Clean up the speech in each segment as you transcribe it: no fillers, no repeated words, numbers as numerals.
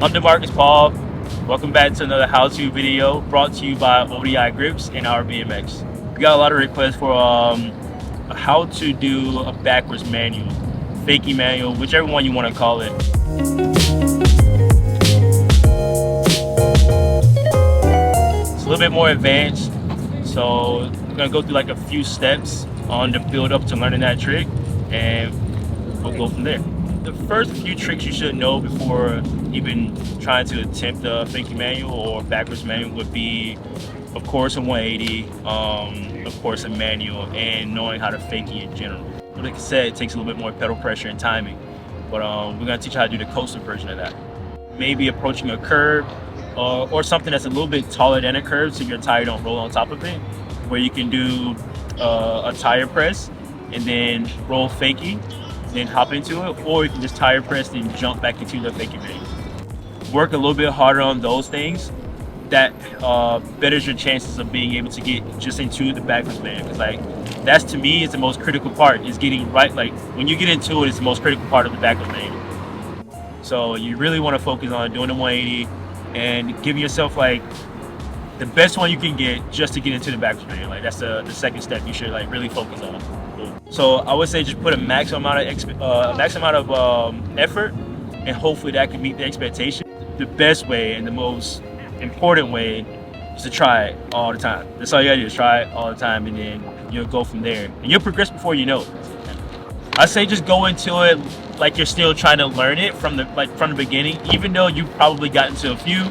I'm Demarcus Paul. Welcome back to another how-to video brought to you by ODI Grips and ourbmx. We got a lot of requests for how to do a backwards manual, fakie manual, whichever one you want to call it. It's a little bit more advanced, so we're gonna go through like a few steps on the build up to learning that trick, and we'll go from there. The first few tricks you should know before even trying to attempt a fakie manual or backwards manual would be, of course, a 180, of course, a manual, and knowing how to fakie in general. Like I said, it takes a little bit more pedal pressure and timing, but we're gonna teach you how to do the coaster version of that. Maybe approaching a curve or something that's a little bit taller than a curve so your tire don't roll on top of it, where you can do a tire press and then roll fakie, then hop into it, or you can just tire press and jump back into the fakie manual. Work a little bit harder on those things. That betters your chances of being able to get just into the backwards manual, because like that's, to me, is the most critical part, is getting right. Like when you get into it, it's the most critical part of the backwards manual. So you really want to focus on doing the 180 and giving yourself like the best one you can get just to get into the backwards manual. Like that's the second step you should like really focus on. So I would say just put a maximum amount of effort, and hopefully that can meet the expectation. The best way and the most important way is to try it all the time. That's all you gotta do, is try it all the time, and then you'll go from there. And you'll progress before you know it. I say just go into it like you're still trying to learn it from the beginning, even though you've probably gotten to a few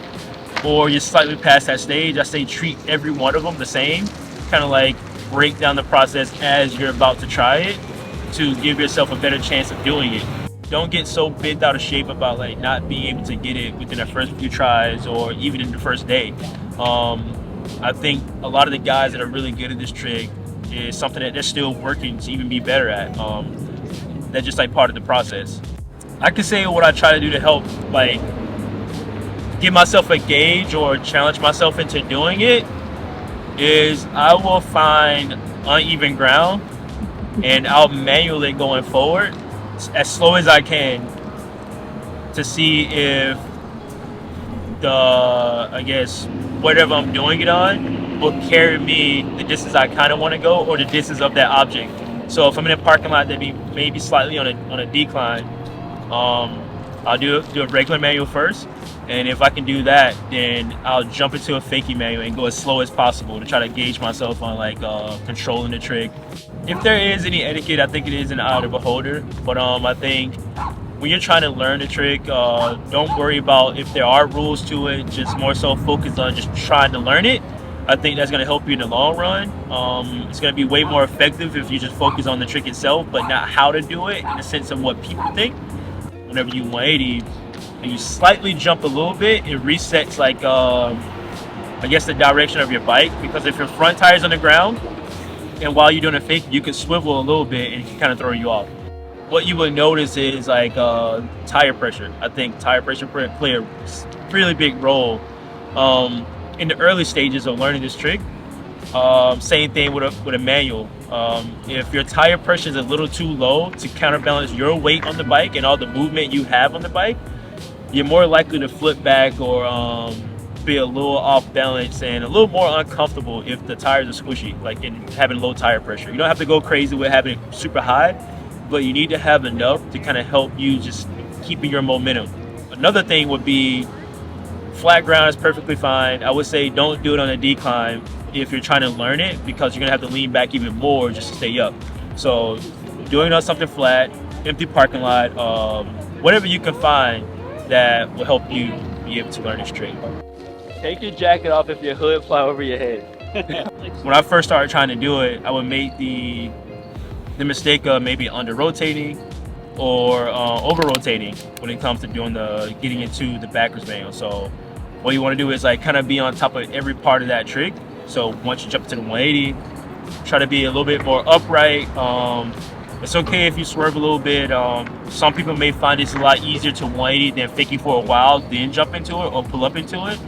or you're slightly past that stage. I say treat every one of them the same, kind of like break down the process as you're about to try it to give yourself a better chance of doing it. Don't get so bent out of shape about like not being able to get it within the first few tries or even in the first day. I think a lot of the guys that are really good at this trick is something that they're still working to even be better at. That's just like part of the process. I could say what I try to do to help like give myself a gauge or challenge myself into doing it is I will find uneven ground and I'll manual it going forward as slow as I can to see if I guess whatever I'm doing it on will carry me the distance I kind of want to go, or the distance of that object. So if I'm in a parking lot that maybe slightly on a decline, I'll do a regular manual first, and if I can do that, then I'll jump into a fakie manual and go as slow as possible to try to gauge myself on like controlling the trick. If there is any etiquette, I think it is an eye of the beholder, but I think when you're trying to learn the trick, don't worry about if there are rules to it, just more so focus on just trying to learn it. I think that's going to help you in the long run. It's going to be way more effective if you just focus on the trick itself, but not how to do it in the sense of what people think. Whenever you 180 and you slightly jump a little bit, it resets like I guess the direction of your bike, because if your front tire is on the ground and while you're doing a fake, you can swivel a little bit and it can kind of throw you off. What you would notice is like tire pressure. I think tire pressure play a really big role in the early stages of learning this trick. Same thing with a manual. If your tire pressure is a little too low to counterbalance your weight on the bike and all the movement you have on the bike, you're more likely to flip back or be a little off balance and a little more uncomfortable if the tires are squishy, like in having low tire pressure. You don't have to go crazy with having it super high, but you need to have enough to kind of help you just keeping your momentum. Another thing would be flat ground is perfectly fine. I would say don't do it on a decline if you're trying to learn it, because you're gonna have to lean back even more just to stay up. So doing it on something flat, empty parking lot, whatever you can find that will help you be able to learn this trick. Take your jacket off if your hood fly over your head. When I first started trying to do it, I would make the mistake of maybe under rotating or over rotating when it comes to getting into the backwards manual. So what you want to do is like kind of be on top of every part of that trick. So once you jump to the 180, try to be a little bit more upright. It's okay if you swerve a little bit. Some people may find it's a lot easier to 180 than faking for a while, then jump into it or pull up into it.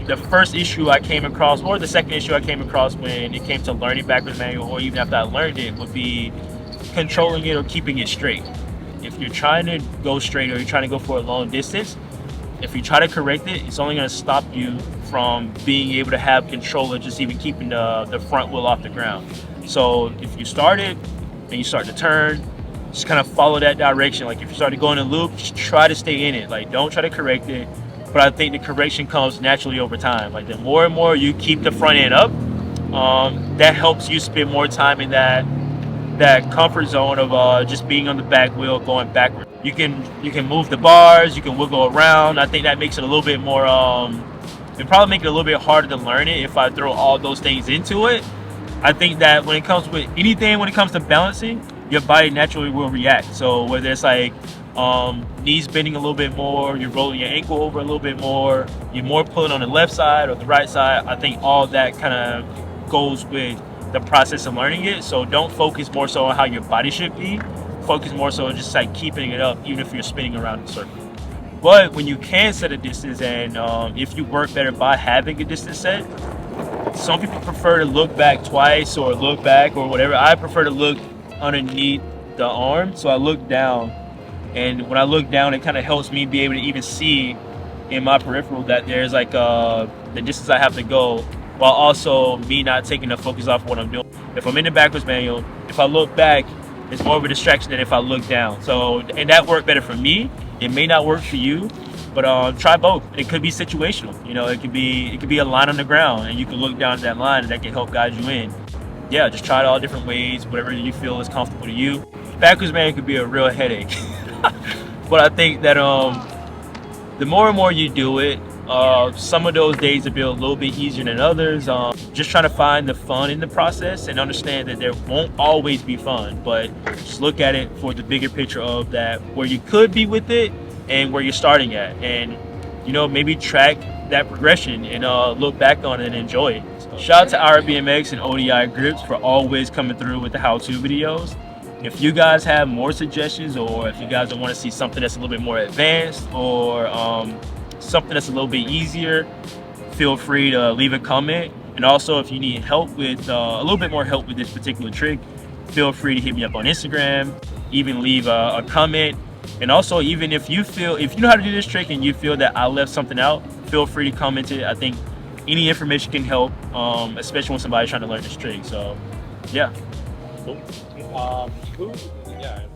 The first issue I came across, or the second issue I came across when it came to learning backwards manual, or even after I learned it, would be controlling it or keeping it straight. If you're trying to go straight or you're trying to go for a long distance, if you try to correct it, it's only going to stop you from being able to have control of just even keeping the front wheel off the ground. So if you start it and you start to turn, just kind of follow that direction. Like if you start to go in a loop, just try to stay in it. Like don't try to correct it. But I think the correction comes naturally over time. Like the more and more you keep the front end up, that helps you spend more time in that comfort zone of just being on the back wheel going backward. You can move the bars, you can wiggle around. I think that makes it a little bit more it probably make it a little bit harder to learn it if I throw all those things into it. I think that when it comes with anything, when it comes to balancing, your body naturally will react. So whether it's like knees bending a little bit more, you're rolling your ankle over a little bit more, you're more pulling on the left side or the right side, I think all that kind of goes with the process of learning it. So don't focus more so on how your body should be. Focus more so just like keeping it up, even if you're spinning around in a circle. But when you can set a distance, and if you work better by having a distance set, some people prefer to look back twice or look back or whatever. I prefer to look underneath the arm, so I look down, and when I look down, it kind of helps me be able to even see in my peripheral that there's like the distance I have to go, while also me not taking the focus off what I'm doing. If I'm in the backwards manual, if I look back, it's more of a distraction than if I look down. So, and that worked better for me. It may not work for you, but try both. It could be situational. You know, it could be a line on the ground, and you can look down at that line, and that can help guide you in. Yeah, just try it all different ways, whatever you feel is comfortable to you. Backwards man could be a real headache, but I think that the more and more you do it, some of those days will be a little bit easier than others. Just trying to find the fun in the process and understand that there won't always be fun, but just look at it for the bigger picture of that, where you could be with it and where you're starting at, and you know, maybe track that progression and look back on it and enjoy it. So, shout out to ourbmx and ODI Grips for always coming through with the how-to videos. If you guys have more suggestions, or if you guys want to see something that's a little bit more advanced, or something that's a little bit easier, feel free to leave a comment. And also, if you need help with a little bit more help with this particular trick, feel free to hit me up on Instagram, even leave a comment. And also, even if you know how to do this trick and you feel that I left something out, feel free to comment it. I think any information can help, especially when somebody's trying to learn this trick. So yeah. Cool. Yeah.